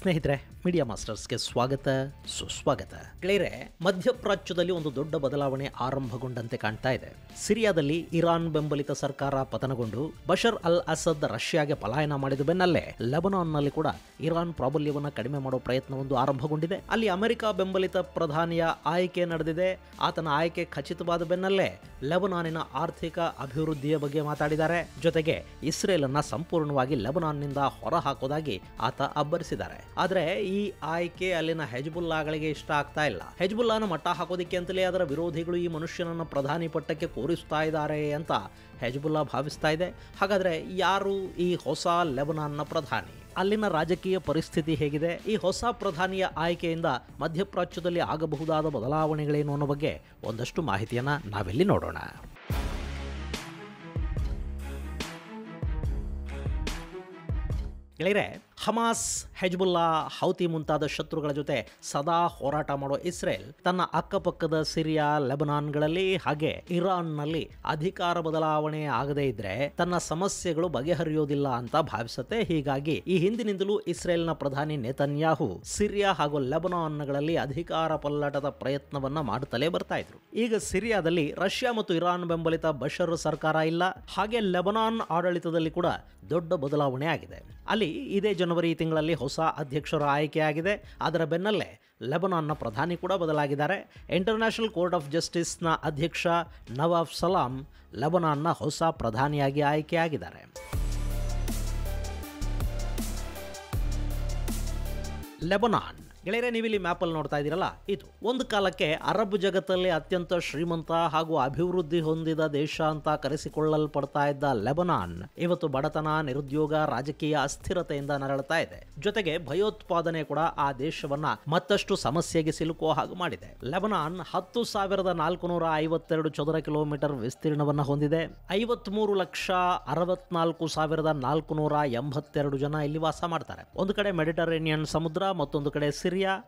ಸ್ನೇಹಿತರೆ, ಮೀಡಿಯಾ ಮಾಸ್ಟರ್ಸ್ಗೆ ಸ್ವಾಗತ ಸುಸ್ವಾಗತ. ಗೆಳೆಯರೆ, ಮಧ್ಯಪ್ರಾಚ್ಯದಲ್ಲಿ ಒಂದು ದೊಡ್ಡ ಬದಲಾವಣೆ ಆರಂಭಗೊಂಡಂತೆ ಕಾಣ್ತಾ ಇದೆ. ಸಿರಿಯಾದಲ್ಲಿ ಇರಾನ್ ಬೆಂಬಲಿತ ಸರ್ಕಾರ ಪತನಗೊಂಡು ಬಶರ್ ಅಲ್ ಅಸದ್ ರಷ್ಯಾಗೆ ಪಲಾಯನ ಮಾಡಿದ ಬೆನ್ನಲ್ಲೇ ಲೆಬನಾನ್ನಲ್ಲಿ ಕೂಡ ಇರಾನ್ ಪ್ರಾಬಲ್ಯವನ್ನು ಕಡಿಮೆ ಮಾಡೋ ಪ್ರಯತ್ನವೊಂದು ಆರಂಭಗೊಂಡಿದೆ. ಅಲ್ಲಿ ಅಮೆರಿಕ ಬೆಂಬಲಿತ ಪ್ರಧಾನಿಯ ಆಯ್ಕೆ ನಡೆದಿದೆ. ಆತನ ಆಯ್ಕೆ ಖಚಿತವಾದ ಬೆನ್ನಲ್ಲೇ ಲೆಬನಾನಿನ ಆರ್ಥಿಕ ಅಭಿವೃದ್ಧಿಯ ಬಗ್ಗೆ ಮಾತಾಡಿದ್ದಾರೆ. ಜೊತೆಗೆ ಇಸ್ರೇಲ್ ಅನ್ನ ಸಂಪೂರ್ಣವಾಗಿ ಲೆಬನಾನ್ನಿಂದ ಹೊರಹಾಕೋದಾಗಿ ಆತ ಅಬ್ಬರಿಸಿದ್ದಾರೆ. ಆದ್ರೆ ಈ ಆಯ್ಕೆ ಅಲ್ಲಿನ ಹೆಜ್ಬುಲ್ಲಾಗಳಿಗೆ ಇಷ್ಟ ಆಗ್ತಾ ಇಲ್ಲ. ಹೆಜ್ಬುಲ್ಲಾನ ಮಟ್ಟ ಹಾಕೋದಿಕ್ಕೆ ಅಂತಲೇ ಅದರ ವಿರೋಧಿಗಳು ಈ ಮನುಷ್ಯನನ್ನ ಪ್ರಧಾನಿ ಪಟ್ಟಕ್ಕೆ ಕೂರಿಸ್ತಾ ಇದ್ದಾರೆ ಅಂತ ಹೆಜ್ಬುಲ್ಲಾ ಭಾವಿಸ್ತಾ ಇದೆ. ಹಾಗಾದ್ರೆ ಯಾರು ಈ ಹೊಸ ಲೆಬನಾನ್ನ ಪ್ರಧಾನಿ? ಅಲ್ಲಿನ ರಾಜಕೀಯ ಪರಿಸ್ಥಿತಿ ಹೇಗಿದೆ? ಈ ಹೊಸ ಪ್ರಧಾನಿಯ ಆಯ್ಕೆಯಿಂದ ಮಧ್ಯಪ್ರಾಚ್ಯದಲ್ಲಿ ಆಗಬಹುದಾದ ಬದಲಾವಣೆಗಳೇನು ಅನ್ನೋ ಬಗ್ಗೆ ಒಂದಷ್ಟು ಮಾಹಿತಿಯನ್ನ ನಾವಿಲ್ಲಿ ನೋಡೋಣ. ಗೆಳೆಯರೆ, ಹಮಾಸ್, ಹೆಜ್ಬುಲ್ಲಾ, ಹೌತಿ ಮುಂತಾದ ಶತ್ರುಗಳ ಜೊತೆ ಸದಾ ಹೋರಾಟ ಮಾಡೋ ಇಸ್ರೇಲ್ ತನ್ನ ಅಕ್ಕಪಕ್ಕದ ಸಿರಿಯಾ, ಲೆಬನಾನ್ಗಳಲ್ಲಿ ಹಾಗೆ ಇರಾನ್ನಲ್ಲಿ ಅಧಿಕಾರ ಬದಲಾವಣೆ ಆಗದೇ ಇದ್ರೆ ತನ್ನ ಸಮಸ್ಯೆಗಳು ಬಗೆಹರಿಯೋದಿಲ್ಲ ಅಂತ ಭಾವಿಸುತ್ತೆ. ಹೀಗಾಗಿ ಈ ಹಿಂದಿನಿಂದಲೂ ಇಸ್ರೇಲ್ನ ಪ್ರಧಾನಿ ನೆತನ್ಯಾಹು ಸಿರಿಯಾ ಹಾಗೂ ಲೆಬನಾನ್ಗಳಲ್ಲಿ ಅಧಿಕಾರ ಪಲ್ಲಟದ ಪ್ರಯತ್ನವನ್ನ ಮಾಡುತ್ತಲೇ ಬರ್ತಾ ಇದ್ರು. ಈಗ ಸಿರಿಯಾದಲ್ಲಿ ರಷ್ಯಾ ಮತ್ತು ಇರಾನ್ ಬೆಂಬಲಿತ ಬಶರ್ ಸರ್ಕಾರ ಇಲ್ಲ. ಹಾಗೆ ಲೆಬನಾನ್ ಆಡಳಿತದಲ್ಲಿ ಕೂಡ ದೊಡ್ಡ ಬದಲಾವಣೆ ಆಗಿದೆ. ಅಲ್ಲಿ ಇದೇ ಜನವರಿ ತಿಂಗಳಲ್ಲಿ ಹೊಸ ಅಧ್ಯಕ್ಷರ ಆಯ್ಕೆಯಾಗಿದೆ. ಅದರ ಬೆನ್ನಲ್ಲೇ ಲೆಬನಾನ್ನ ಪ್ರಧಾನಿ ಕೂಡ ಬದಲಾಗಿದ್ದಾರೆ. ಇಂಟರ್ನ್ಯಾಷನಲ್ ಕೋರ್ಟ್ ಆಫ್ ಜಸ್ಟಿಸ್ನ ಅಧ್ಯಕ್ಷ ನವಾಫ್ ಸಲಾಂ ಲೆಬನಾನ್ನ ಹೊಸ ಪ್ರಧಾನಿಯಾಗಿ ಆಯ್ಕೆಯಾಗಿದ್ದಾರೆ. ಲೆಬನಾನ್ ಗೆಳೆಯರೆ, ನೀವಿಲ್ಲಿ ಮ್ಯಾಪಲ್ಲಿ ನೋಡ್ತಾ ಇದ್ದೀರಲ್ಲ, ಇದು ಒಂದು ಕಾಲಕ್ಕೆ ಅರಬ್ ಜಗತ್ತಲ್ಲಿ ಅತ್ಯಂತ ಶ್ರೀಮಂತ ಹಾಗೂ ಅಭಿವೃದ್ಧಿ ಹೊಂದಿದ ದೇಶ ಅಂತ ಕರೆಸಿಕೊಳ್ಳಲ್ಪಡ್ತಾ ಇದ್ದ ಲೆಬನಾನ್ ಇವತ್ತು ಬಡತನ, ನಿರುದ್ಯೋಗ, ರಾಜಕೀಯ ಅಸ್ಥಿರತೆಯಿಂದ ನರಳುತ್ತಾ ಇದೆ. ಜೊತೆಗೆ ಭಯೋತ್ಪಾದನೆ ಕೂಡ ಆ ದೇಶವನ್ನ ಮತ್ತಷ್ಟು ಸಮಸ್ಯೆಗೆ ಸಿಲುಕುವ ಹಾಗೂ ಮಾಡಿದೆ. ಲೆಬನಾನ್ 10,452 ಚದರ ಕಿಲೋಮೀಟರ್ ವಿಸ್ತೀರ್ಣವನ್ನ ಹೊಂದಿದೆ. 53,64,482 ಜನ ಇಲ್ಲಿ ವಾಸ ಮಾಡ್ತಾರೆ. ಒಂದು ಕಡೆ ಮೆಡಿಟರೇನಿಯನ್ ಸಮುದ್ರ, ಮತ್ತೊಂದು ಕಡೆ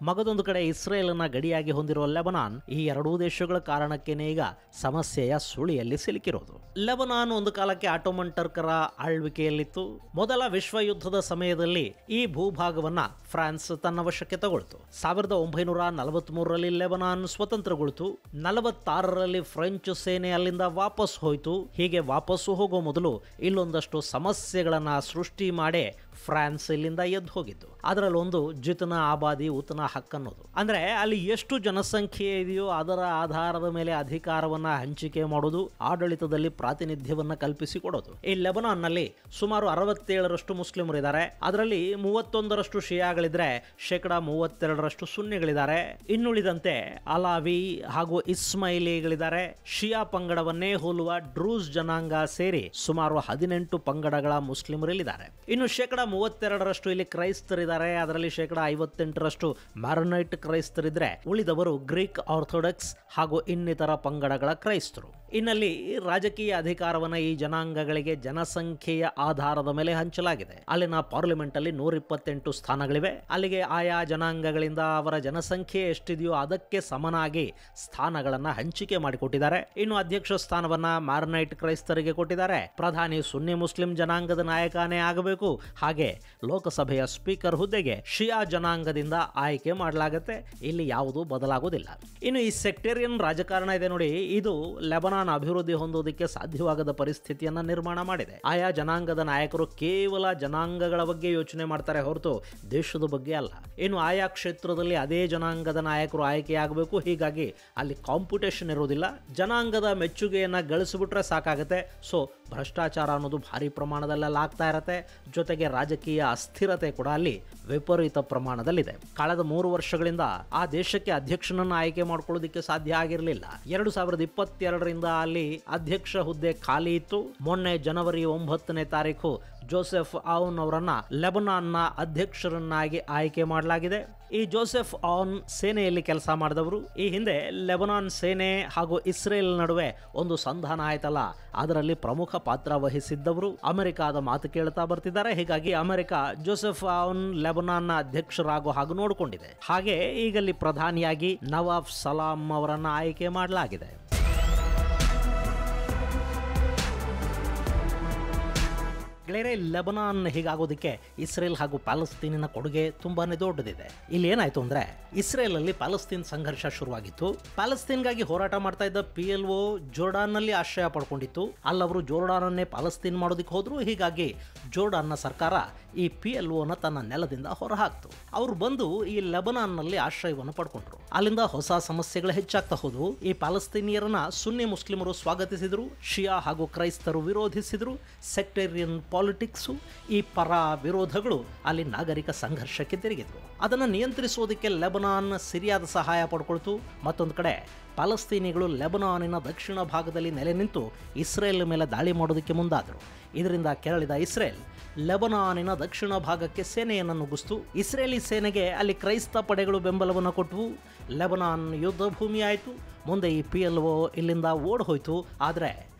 ಮಗದೊಂದು ಕಡೆ ಇಸ್ರೇಲ್ನ ಗಡಿಯಾಗಿ ಹೊಂದಿರುವ ಲೆಬನಾನ್ ಈ ಎರಡೂ ದೇಶಗಳ ಕಾರಣಕ್ಕೇನೆ ಈಗ ಸಮಸ್ಯೆಯ ಸುಳಿಯಲ್ಲಿ ಸಿಲುಕಿರೋದು. ಲೆಬನಾನ್ ಒಂದು ಕಾಲಕ್ಕೆ ಆಟೋಮನ್ ಟರ್ಕರ ಆಳ್ವಿಕೆಯಲ್ಲಿತ್ತು. ಮೊದಲ ವಿಶ್ವ ಯುದ್ಧದ ಸಮಯದಲ್ಲಿ ಈ ಭೂಭಾಗವನ್ನ ಫ್ರಾನ್ಸ್ ತನ್ನ ವಶಕ್ಕೆ ತಗೊಳ್ತು. 1943ರಲ್ಲಿ ಲೆಬನಾನ್ ಸ್ವತಂತ್ರಗೊಳ್ತು. 46ರಲ್ಲಿ ಫ್ರೆಂಚ್ ಸೇನೆ ಅಲ್ಲಿಂದ ವಾಪಸ್ ಹೋಯ್ತು. ಹೀಗೆ ವಾಪಸ್ಸು ಹೋಗೋ ಮೊದಲು ಇಲ್ಲೊಂದಷ್ಟು ಸಮಸ್ಯೆಗಳನ್ನ ಸೃಷ್ಟಿ ಮಾಡಿ ಫ್ರಾನ್ಸ್ ಇಲ್ಲಿಂದ ಎದ್ದು ಹೋಗಿತ್ತು. ಅದರಲ್ಲಿ ಒಂದು ಜಿತನ ಆಬಾದಿ ಉತನ ಹಕ್ ಅನ್ನೋದು. ಅಂದ್ರೆ ಅಲ್ಲಿ ಎಷ್ಟು ಜನಸಂಖ್ಯೆ ಇದೆಯೋ ಅದರ ಆಧಾರದ ಮೇಲೆ ಅಧಿಕಾರವನ್ನ ಹಂಚಿಕೆ ಮಾಡೋದು, ಆಡಳಿತದಲ್ಲಿ ಪ್ರಾತಿನಿಧ್ಯವನ್ನ ಕಲ್ಪಿಸಿಕೊಡೋದು. ಈ ಲೆಬನಾನ್ ನಲ್ಲಿ ಸುಮಾರು 67% ಮುಸ್ಲಿಮರು ಇದ್ದಾರೆ. ಅದರಲ್ಲಿ 31% ಶಿಯಾಗಳಿದ್ರೆ 32% ಸುನ್ನಿಗಳಿದ್ದಾರೆ. ಇನ್ನುಳಿದಂತೆ ಅಲಾವಿ ಹಾಗೂ ಇಸ್ಮೈಲಿಗಳಿದ್ದಾರೆ. ಶಿಯಾ ಪಂಗಡವನ್ನೇ ಹೋಲುವ ಡ್ರೂಸ್ ಜನಾಂಗ ಸೇರಿ ಸುಮಾರು 18 ಪಂಗಡಗಳ ಮುಸ್ಲಿಮರಿದ್ದಾರೆ. ಇನ್ನು 32% ಇಲ್ಲಿ ಕ್ರೈಸ್ತರಿದ್ದಾರೆ. ಅದರಲ್ಲಿ 58% ಮ್ಯಾರನೈಟ್ ಕ್ರೈಸ್ತರಿದ್ರೆ ಉಳಿದವರು ಗ್ರೀಕ್ ಆರ್ಥೋಡಕ್ಸ್ ಹಾಗೂ ಇನ್ನಿತರ ಪಂಗಡಗಳ ಕ್ರೈಸ್ತರು. ಇನ್ನಲ್ಲಿ ರಾಜಕೀಯ ಅಧಿಕಾರವನ್ನ ಈ ಜನಾಂಗಗಳಿಗೆ ಜನಸಂಖ್ಯೆಯ ಆಧಾರದ ಮೇಲೆ ಹಂಚಲಾಗಿದೆ. ಅಲ್ಲಿನ ಪಾರ್ಲಿಮೆಂಟ್ ಅಲ್ಲಿ 128 ಸ್ಥಾನಗಳಿವೆ. ಅಲ್ಲಿಗೆ ಆಯಾ ಜನಾಂಗಗಳಿಂದ ಅವರ ಜನಸಂಖ್ಯೆ ಎಷ್ಟಿದೆಯೋ ಅದಕ್ಕೆ ಸಮನಾಗಿ ಸ್ಥಾನಗಳನ್ನ ಹಂಚಿಕೆ ಮಾಡಿಕೊಟ್ಟಿದ್ದಾರೆ. ಇನ್ನು ಅಧ್ಯಕ್ಷ ಸ್ಥಾನವನ್ನ ಮ್ಯಾರನೈಟ್ ಕ್ರೈಸ್ತರಿಗೆ ಕೊಟ್ಟಿದ್ದಾರೆ. ಪ್ರಧಾನಿ ಸುನ್ನಿ ಮುಸ್ಲಿಂ ಜನಾಂಗದ ನಾಯಕನೇ ಆಗಬೇಕು. ಹಾಗೆ ಲೋಕಸಭೆಯ ಸ್ಪೀಕರ್ ಹುದ್ದೆಗೆ ಶಿಯಾ ಜನಾಂಗದಿಂದ ಆಯ್ಕೆ ಮಾಡಲಾಗುತ್ತೆ. ಇಲ್ಲಿ ಯಾವುದೂ ಬದಲಾಗುವುದಿಲ್ಲ. ಇನ್ನು ಈ ಸೆಕ್ಟೇರಿಯನ್ ರಾಜಕಾರಣ ಇದೆ ನೋಡಿ, ಇದು ಲೆಬನಾನ್ ಅಭಿವೃದ್ಧಿ ಹೊಂದೋದಕ್ಕೆ ಸಾಧ್ಯವಾಗದ ಪರಿಸ್ಥಿತಿಯನ್ನ ನಿರ್ಮಾಣ ಮಾಡಿದೆ. ಆಯಾ ಜನಾಂಗದ ನಾಯಕರು ಕೇವಲ ಜನಾಂಗಗಳ ಬಗ್ಗೆ ಯೋಚನೆ ಮಾಡ್ತಾರೆ ಹೊರತು ದೇಶದ ಬಗ್ಗೆ ಅಲ್ಲ. ಇನ್ನು ಆಯಾ ಕ್ಷೇತ್ರದಲ್ಲಿ ಅದೇ ಜನಾಂಗದ ನಾಯಕರು ಆಯ್ಕೆಯಾಗಬೇಕು. ಹೀಗಾಗಿ ಅಲ್ಲಿ ಕಾಂಪಿಟೇಷನ್ ಇರೋದಿಲ್ಲ. ಜನಾಂಗದ ಮೆಚ್ಚುಗೆಯನ್ನ ಗಳಿಸಿಬಿಟ್ರೆ ಸಾಕಾಗತ್ತೆ. ಸೊ ಭ್ರಷ್ಟಾಚಾರ ಅನ್ನೋದು ಭಾರಿ ಪ್ರಮಾಣದಲ್ಲಿ ಆಗ್ತಾ ಇರತ್ತೆ. ಜೊತೆಗೆ ರಾಜಕೀಯ ಅಸ್ಥಿರತೆ ಕೂಡ ಅಲ್ಲಿ ವಿಪರೀತ ಪ್ರಮಾಣದಲ್ಲಿದೆ. ಕಳೆದ 3 ವರ್ಷಗಳಿಂದ ಆ ದೇಶಕ್ಕೆ ಅಧ್ಯಕ್ಷನನ್ನು ಆಯ್ಕೆ ಮಾಡ್ಕೊಳ್ಳೋದಕ್ಕೆ ಸಾಧ್ಯ ಆಗಿರಲಿಲ್ಲ. 2022ರಿಂದ ಅಲ್ಲಿ ಅಧ್ಯಕ್ಷ ಹುದ್ದೆ ಖಾಲಿ ಇತ್ತು. ಮೊನ್ನೆ ಜನವರಿ 9ನೇ ತಾರೀಕು ಜೋಸೆಫ್ ಔನ್ ಅವರನ್ನ ಲೆಬನಾನ್ನ ಅಧ್ಯಕ್ಷರನ್ನಾಗಿ ಆಯ್ಕೆ ಮಾಡಲಾಗಿದೆ. ಈ ಜೋಸೆಫ್ ಔನ್ ಸೇನೆಯಲ್ಲಿ ಕೆಲಸ ಮಾಡಿದವರು. ಈ ಹಿಂದೆ ಲೆಬನಾನ್ ಸೇನೆ ಹಾಗೂ ಇಸ್ರೇಲ್ ನಡುವೆ ಒಂದು ಸಂಧಾನ ಆಯ್ತಲ್ಲ, ಅದರಲ್ಲಿ ಪ್ರಮುಖ ಪಾತ್ರ ವಹಿಸಿದ್ದವರು. ಅಮೆರಿಕಾದ ಮಾತು ಕೇಳ್ತಾ ಬರ್ತಿದ್ದಾರೆ. ಹೀಗಾಗಿ ಅಮೆರಿಕ ಜೋಸೆಫ್ ಔನ್ ಲೆಬನಾನ್ನ ಅಧ್ಯಕ್ಷರಾಗೋ ಹಾಗೂ ನೋಡಿಕೊಂಡಿದೆ. ಹಾಗೆ ಈಗಲ್ಲಿ ಪ್ರಧಾನಿಯಾಗಿ ನವಾಫ್ ಸಲಾಂ ಅವರನ್ನ ಆಯ್ಕೆ ಮಾಡಲಾಗಿದೆ. ಗೆಳೆಯರೆ, ಲೆಬನಾನ್ ಹೀಗಾಗೋದಕ್ಕೆ ಇಸ್ರೇಲ್ ಹಾಗೂ ಪ್ಯಾಲೆಸ್ತೀನಿನ ಕೊಡುಗೆ ತುಂಬಾನೇ ದೊಡ್ಡದಿದೆ. ಇಲ್ಲಿ ಏನಾಯ್ತು ಅಂದ್ರೆ, ಇಸ್ರೇಲ್ ಅಲ್ಲಿ ಪ್ಯಾಲೆಸ್ತೀನ್ ಸಂಘರ್ಷ ಶುರುವಾಗಿತ್ತು. ಪ್ಯಾಲೆಸ್ತೀನ್ಗಾಗಿ ಹೋರಾಟ ಮಾಡ್ತಾ ಇದ್ದ PLO ಜೋರ್ಡಾನ್ ನಲ್ಲಿ ಆಶ್ರಯ ಪಡ್ಕೊಂಡಿತ್ತು. ಅಲ್ಲವರು ಜೋರ್ಡಾನ್ ಅನ್ನೇ ಪ್ಯಾಲೆಸ್ತೀನ್ ಮಾಡೋದಕ್ಕೆ ಹೋದ್ರು. ಹೀಗಾಗಿ ಜೋರ್ಡಾನ್ನ ಸರ್ಕಾರ ಈ PLO ನ ತನ್ನ ನೆಲದಿಂದ ಹೊರಹಾಕ್ತು. ಅವರು ಬಂದು ಈ ಲೆಬನಾನ್ ನಲ್ಲಿ ಆಶ್ರಯವನ್ನು ಪಡ್ಕೊಂಡ್ರು. ಅಲ್ಲಿಂದ ಹೊಸ ಸಮಸ್ಯೆಗಳು ಹೆಚ್ಚಾಗ್ತಾ ಹೋದವು. ಈ ಪ್ಯಾಲೆಸ್ತೀನಿಯರನ್ನ ಸುನ್ನಿ ಮುಸ್ಲಿಮರು ಸ್ವಾಗತಿಸಿದ್ರು, ಶಿಯಾ ಹಾಗೂ ಕ್ರೈಸ್ತರು ವಿರೋಧಿಸಿದ್ರು. ಸೆಕ್ಟೇರಿಯನ್ ಪಾಲಿಟಿಕ್ಸು, ಈ ಪರ ವಿರೋಧಗಳು ಅಲ್ಲಿ ನಾಗರಿಕ ಸಂಘರ್ಷಕ್ಕೆ ತಿರುಗಿದ್ರು. ಅದನ್ನು ನಿಯಂತ್ರಿಸುವುದಕ್ಕೆ ಲೆಬನಾನ್ ಸಿರಿಯಾದ ಸಹಾಯ ಪಡ್ಕೊಳ್ತು. ಮತ್ತೊಂದು ಕಡೆ ಪ್ಯಾಲೆಸ್ತೀನಿಗಳು ಲೆಬನಾನಿನ ದಕ್ಷಿಣ ಭಾಗದಲ್ಲಿ ನೆಲೆ ನಿಂತು ಇಸ್ರೇಲ್ ಮೇಲೆ ದಾಳಿ ಮಾಡೋದಕ್ಕೆ ಮುಂದಾದರು. ಇದರಿಂದ ಕೆರಳಿದ ಇಸ್ರೇಲ್ ಲೆಬನಾನಿನ ದಕ್ಷಿಣ ಭಾಗಕ್ಕೆ ಸೇನೆಯನ್ನು ನುಗ್ಗಿಸ್ತು. ಇಸ್ರೇಲಿ ಸೇನೆಗೆ ಅಲ್ಲಿ ಕ್ರೈಸ್ತ ಪಡೆಗಳು ಬೆಂಬಲವನ್ನು ಕೊಟ್ಟವು. ಲೆಬನಾನ್ ಯುದ್ಧ ಭೂಮಿ ಆಯಿತು. ಮುಂದೆ ಈ PLO ಇಲ್ಲಿಂದ ಓಡ್ ಹೋಯಿತು. ಆದರೆ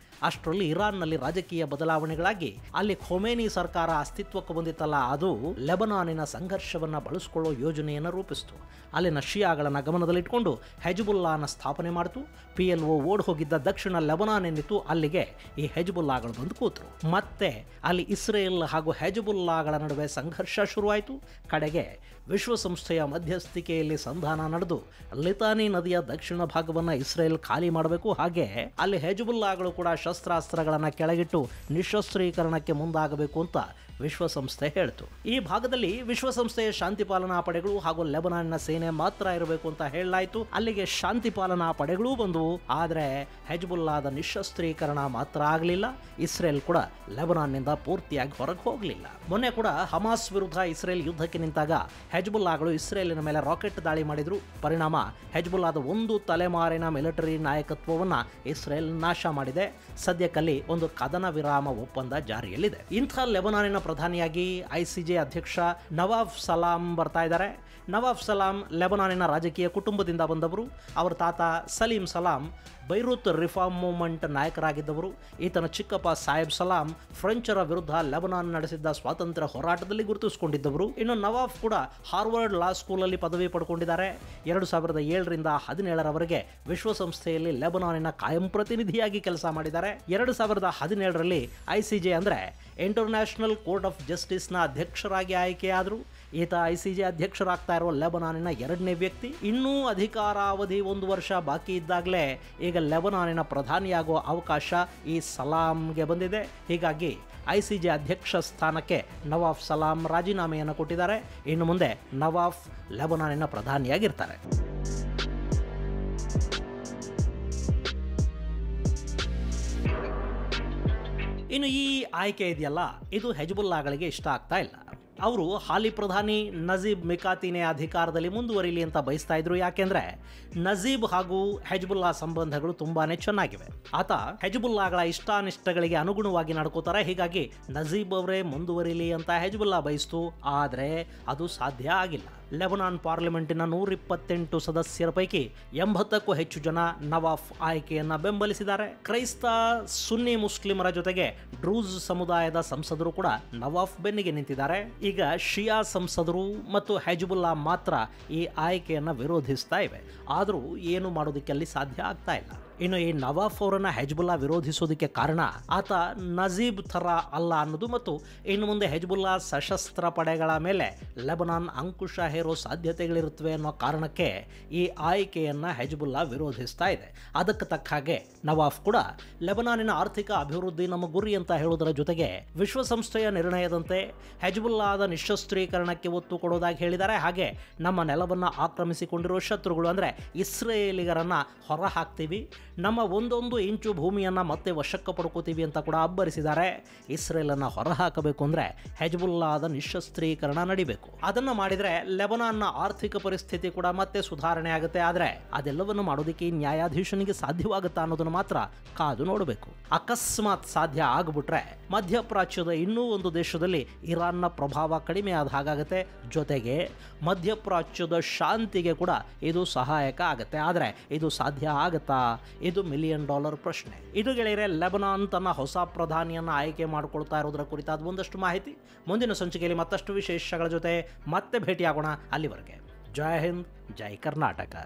ಅಷ್ಟರಲ್ಲಿ ಇರಾನ್ನಲ್ಲಿ ರಾಜಕೀಯ ಬದಲಾವಣೆಗಳಾಗಿ ಅಲ್ಲಿ ಖೊಮೇನಿ ಸರ್ಕಾರ ಅಸ್ತಿತ್ವಕ್ಕೆ ಬಂದಿತ್ತಲ್ಲ, ಅದು ಲೆಬನಾನಿನ ಸಂಘರ್ಷವನ್ನು ಬಳಸಿಕೊಳ್ಳೋ ಯೋಜನೆಯನ್ನು ರೂಪಿಸಿತು. ಅಲ್ಲಿನ ಶಿಯಾಗಳನ್ನು ಗಮನದಲ್ಲಿಟ್ಕೊಂಡು ಹೆಜ್ಬುಲ್ಲಾನ ಸ್ಥಾಪನೆ ಮಾಡಿತು. PLO ಓಡ್ ಹೋಗಿದ್ದ ದಕ್ಷಿಣ ಲೆಬನಾನ್ ಏನಿತ್ತು, ಅಲ್ಲಿಗೆ ಈ ಹೆಜ್ಬುಲ್ಲಾಗಳು ಬಂದು ಕೂತರು. ಮತ್ತೆ ಅಲ್ಲಿ ಇಸ್ರೇಲ್ ಹಾಗೂ ಹೆಜ್ಬುಲ್ಲಾಗಳ ನಡುವೆ ಸಂಘರ್ಷ ಶುರುವಾಯಿತು. ಕಡೆಗೆ ವಿಶ್ವಸಂಸ್ಥೆಯ ಮಧ್ಯಸ್ಥಿಕೆಯಲ್ಲಿ ಸಂಧಾನ ನಡೆದು ಲಿತಾನಿ ನದಿಯ ದಕ್ಷಿಣ ಭಾಗವನ್ನು ಇಸ್ರೇಲ್ ಖಾಲಿ ಮಾಡಬೇಕು. ಹಾಗೆ ಅಲ್ಲಿ ಹೆಜ್ಬುಲ್ಲಾಗಳು ಕೂಡ ಶಸ್ತ್ರಾಸ್ತ್ರಗಳನ್ನು ಕೆಳಗಿಟ್ಟು ನಿಶಸ್ತ್ರೀಕರಣಕ್ಕೆ ಮುಂದಾಗಬೇಕು ಅಂತ ವಿಶ್ವಸಂಸ್ಥೆ ಹೇಳ್ತು. ಈ ಭಾಗದಲ್ಲಿ ವಿಶ್ವಸಂಸ್ಥೆಯ ಶಾಂತಿ ಪಾಲನಾ ಪಡೆಗಳು ಹಾಗೂ ಲೆಬನಾನ್ನ ಸೇನೆ ಮಾತ್ರ ಇರಬೇಕು ಅಂತ ಹೇಳಲಾಯಿತು. ಅಲ್ಲಿಗೆ ಶಾಂತಿ ಪಾಲನಾ ಪಡೆಗಳೂ ಬಂದವು. ಆದರೆ ಹೆಜ್ಬುಲ್ಲಾದ ನಿಶಸ್ತ್ರೀಕರಣ ಮಾತ್ರ ಆಗಲಿಲ್ಲ. ಇಸ್ರೇಲ್ ಕೂಡ ಲೆಬನಾನ್ನಿಂದ ಪೂರ್ತಿಯಾಗಿ ಹೊರಗೆ ಹೋಗಲಿಲ್ಲ. ಮೊನ್ನೆ ಕೂಡ ಹಮಾಸ್ ವಿರುದ್ಧ ಇಸ್ರೇಲ್ ಯುದ್ಧಕ್ಕೆ ನಿಂತಾಗ ಹೆಜ್ಬುಲ್ಲಾಗಳು ಇಸ್ರೇಲಿನ ಮೇಲೆ ರಾಕೆಟ್ ದಾಳಿ ಮಾಡಿದ್ರು. ಪರಿಣಾಮ ಹೆಜ್ಬುಲ್ಲಾದ ಒಂದು ತಲೆಮಾರಿನ ಮಿಲಿಟರಿ ನಾಯಕತ್ವವನ್ನು ಇಸ್ರೇಲ್ ನಾಶ ಮಾಡಿದೆ. ಸದ್ಯಕ್ಕಲ್ಲಿ ಒಂದು ಕದನ ವಿರಾಮ ಒಪ್ಪಂದ ಜಾರಿಯಲ್ಲಿದೆ. ಇಂಥ ಲೆಬನಾನಿನ ಪ್ರಧಾನಿಯಾಗಿ ICJ ಅಧ್ಯಕ್ಷ ನವಾಫ್ ಸಲಾಂ ಬರ್ತಾ ಇದ್ದಾರೆ. ನವಾಫ್ ಸಲಾಂ ಲೆಬನಾನಿನ ರಾಜಕೀಯ ಕುಟುಂಬದಿಂದ ಬಂದವರು. ಅವರ ತಾತ ಸಲೀಂ ಸಲಾಂ ಬೈರೂತ್ ರಿಫಾರ್ಮ್ ಮೂವ್ಮೆಂಟ್ ನಾಯಕರಾಗಿದ್ದವರು. ಈತನ ಚಿಕ್ಕಪ್ಪ ಸಾಹೇಬ್ ಸಲಾಂ ಫ್ರೆಂಚರ ವಿರುದ್ಧ ಲೆಬನಾನ್ ನಡೆಸಿದ್ದ ಸ್ವಾತಂತ್ರ್ಯ ಹೋರಾಟದಲ್ಲಿ ಗುರುತಿಸಿಕೊಂಡಿದ್ದವರು. ಇನ್ನು ನವಾಫ್ ಕೂಡ ಹಾರ್ವರ್ಡ್ ಲಾ ಸ್ಕೂಲಲ್ಲಿ ಪದವಿ ಪಡ್ಕೊಂಡಿದ್ದಾರೆ. 2007ರಿಂದ 2017ರವರೆಗೆ ವಿಶ್ವಸಂಸ್ಥೆಯಲ್ಲಿ ಲೆಬನಾನಿನ ಕಾಯಂ ಪ್ರತಿನಿಧಿಯಾಗಿ ಕೆಲಸ ಮಾಡಿದ್ದಾರೆ. 2017ರಲ್ಲಿ ICJ ಅಂದರೆ ಇಂಟರ್ನ್ಯಾಷನಲ್ ಕೋರ್ಟ್ ಆಫ್ ಜಸ್ಟಿಸ್ನ ಅಧ್ಯಕ್ಷರಾಗಿ ಆಯ್ಕೆಯಾದರು. ಈತ ICJ ಅಧ್ಯಕ್ಷರಾಗ್ತಾ ಇರೋ ಲೆಬನಾನಿನ 2ನೇ ವ್ಯಕ್ತಿ. ಇನ್ನೂ ಅಧಿಕಾರಾವಧಿ 1 ವರ್ಷ ಬಾಕಿ ಇದ್ದಾಗಲೇ ಈಗ ಲೆಬನಾನಿನ ಪ್ರಧಾನಿಯಾಗುವ ಅವಕಾಶ ಈ ಸಲಾಂಗೆ ಬಂದಿದೆ. ಹೀಗಾಗಿ ICJ ಅಧ್ಯಕ್ಷ ಸ್ಥಾನಕ್ಕೆ ನವಾಫ್ ಸಲಾಂ ರಾಜೀನಾಮೆಯನ್ನು ಕೊಟ್ಟಿದ್ದಾರೆ. ಇನ್ನು ಮುಂದೆ ನವಾಫ್ ಲೆಬನಾನಿನ ಪ್ರಧಾನಿಯಾಗಿರ್ತಾರೆ. ಇನ್ನು ಈ ಆಯ್ಕೆ ಇದೆಯಲ್ಲ, ಇದು ಹೆಜ್ಬುಲ್ಲಾಗಳಿಗೆ ಇಷ್ಟ ಆಗ್ತಾ ಇಲ್ಲ. ಅವರು ಹಾಲಿ ಪ್ರಧಾನಿ ನಜೀಬ್ ಮಿಕಾತಿನೇ ಅಧಿಕಾರದಲ್ಲಿ ಮುಂದುವರಿಲಿ ಅಂತ ಬಯಸ್ತಾ ಇದ್ರು. ಯಾಕೆಂದ್ರೆ ನಜೀಬ್ ಹಾಗೂ ಹೆಜ್ಬುಲ್ಲಾ ಸಂಬಂಧಗಳು ತುಂಬಾನೇ ಚೆನ್ನಾಗಿವೆ. ಆತ ಹೆಜ್ಬುಲ್ಲಾಗಳ ಇಷ್ಟಾನಿಷ್ಟಗಳಿಗೆ ಅನುಗುಣವಾಗಿ ನಡ್ಕೋತಾರೆ. ಹೀಗಾಗಿ ನಜೀಬ್ ಅವರೇ ಮುಂದುವರಿಲಿ ಅಂತ ಹೆಜ್ಬುಲ್ಲಾ ಬಯಸ್ತು. ಆದರೆ ಅದು ಸಾಧ್ಯ ಆಗಿಲ್ಲ. ಲೆಬನಾನ್ ಪಾರ್ಲಿಮೆಂಟಿನ 128 ಸದಸ್ಯರ ಪೈಕಿ 80ಕ್ಕೂ ಹೆಚ್ಚು ಜನ ನವಾಫ್ ಆಯ್ಕೆಯನ್ನ ಬೆಂಬಲಿಸಿದ್ದಾರೆ. ಕ್ರೈಸ್ತ ಸುನ್ನಿ ಮುಸ್ಲಿಮರ ಜೊತೆಗೆ ಡ್ರೂಸ್ ಸಮುದಾಯದ ಸಂಸದರು ಕೂಡ ನವಾಫ್ ಬೆನ್ನಿಗೆ ನಿಂತಿದ್ದಾರೆ. ಈಗ ಶಿಯಾ ಸಂಸದರು ಮತ್ತು ಹೆಜ್ಬುಲ್ಲಾ ಮಾತ್ರ ಈ ಆಯ್ಕೆಯನ್ನು ವಿರೋಧಿಸ್ತಾ ಇವೆ. ಆದರೂ ಏನು ಮಾಡೋದಕ್ಕೆ ಅಲ್ಲಿ ಸಾಧ್ಯ ಆಗ್ತಾ ಇಲ್ಲ. ಇನ್ನು ಈ ನವಾಫ್ ಅವರನ್ನ ಹೆಜ್ಬುಲ್ಲಾ ವಿರೋಧಿಸೋದಕ್ಕೆ ಕಾರಣ ಆತ ನಜೀಬ್ ಥರ ಅಲ್ಲ ಅನ್ನೋದು, ಮತ್ತು ಇನ್ನು ಮುಂದೆ ಹೆಜ್ಬುಲ್ಲಾ ಸಶಸ್ತ್ರ ಪಡೆಗಳ ಮೇಲೆ ಲೆಬನಾನ್ ಅಂಕುಶ ಹೇರೋ ಸಾಧ್ಯತೆಗಳಿರುತ್ತವೆ ಅನ್ನೋ ಕಾರಣಕ್ಕೆ ಈ ಆಯ್ಕೆಯನ್ನ ಹೆಜ್ಬುಲ್ಲಾ ವಿರೋಧಿಸ್ತಾ ಇದೆ. ಅದಕ್ಕೆ ತಕ್ಕ ಹಾಗೆ ನವಾಫ್ ಕೂಡ ಲೆಬನಾನಿನ ಆರ್ಥಿಕ ಅಭಿವೃದ್ಧಿ ನಮ್ಮ ಗುರಿ ಅಂತ ಹೇಳುವುದರ ಜೊತೆಗೆ ವಿಶ್ವಸಂಸ್ಥೆಯ ನಿರ್ಣಯದಂತೆ ಹೆಜ್ಬುಲ್ಲಾದ ನಿಶಸ್ತ್ರೀಕರಣಕ್ಕೆ ಒತ್ತು ಕೊಡೋದಾಗಿ ಹೇಳಿದ್ದಾರೆ. ಹಾಗೆ ನಮ್ಮ ನೆಲವನ್ನು ಆಕ್ರಮಿಸಿಕೊಂಡಿರೋ ಶತ್ರುಗಳು ಅಂದರೆ ಇಸ್ರೇಲಿಗರನ್ನ ಹೊರ ಹಾಕ್ತೀವಿ, ನಮ್ಮ 1 ಇಂಚು ಭೂಮಿಯನ್ನು ಮತ್ತೆ ವಶಕ್ಕೆ ಪಡ್ಕೋತೀವಿ ಅಂತ ಕೂಡ ಅಬ್ಬರಿಸಿದ್ದಾರೆ. ಇಸ್ರೇಲನ್ನು ಹೊರಹಾಕಬೇಕು ಅಂದರೆ ಹೆಜ್ಬುಲ್ಲಾದ ನಿಶಸ್ತ್ರೀಕರಣ ನಡಿಬೇಕು. ಅದನ್ನು ಮಾಡಿದರೆ ಲೆಬನಾನ್ನ ಆರ್ಥಿಕ ಪರಿಸ್ಥಿತಿ ಕೂಡ ಮತ್ತೆ ಸುಧಾರಣೆ ಆಗುತ್ತೆ. ಆದರೆ ಅದೆಲ್ಲವನ್ನು ಮಾಡೋದಕ್ಕೆ ನ್ಯಾಯಾಧೀಶನಿಗೆ ಸಾಧ್ಯವಾಗುತ್ತಾ ಅನ್ನೋದನ್ನು ಮಾತ್ರ ಕಾದು ನೋಡಬೇಕು. ಅಕಸ್ಮಾತ್ ಸಾಧ್ಯ ಆಗಿಬಿಟ್ರೆ ಮಧ್ಯಪ್ರಾಚ್ಯದ ಇನ್ನೂ ಒಂದು ದೇಶದಲ್ಲಿ ಇರಾನ್ನ ಪ್ರಭಾವ ಕಡಿಮೆ ಆದ ಹಾಗಾಗುತ್ತೆ. ಜೊತೆಗೆ ಮಧ್ಯಪ್ರಾಚ್ಯದ ಶಾಂತಿಗೆ ಕೂಡ ಇದು ಸಹಾಯಕ ಆಗುತ್ತೆ. ಆದರೆ ಇದು ಸಾಧ್ಯ ಆಗುತ್ತಾ? ಇದು $1 ಮಿಲಿಯನ್ ಪ್ರಶ್ನೆ. ಇದು ಗೆಳೆಯರೆ, ಲೆಬನಾನ್ ತನ್ನ ಹೊಸ ಪ್ರಧಾನಿಯನ್ನು ಆಯ್ಕೆ ಮಾಡಿಕೊಳ್ತಾ ಇರೋದರ ಕುರಿತಾದ ಒಂದಷ್ಟು ಮಾಹಿತಿ. ಮುಂದಿನ ಸಂಚಿಕೆಯಲ್ಲಿ ಮತ್ತಷ್ಟು ವಿಶೇಷಗಳ ಜೊತೆ ಮತ್ತೆ ಭೇಟಿಯಾಗೋಣ. ಅಲ್ಲಿವರೆಗೆ ಜೈ ಹಿಂದ್, ಜೈ ಕರ್ನಾಟಕ.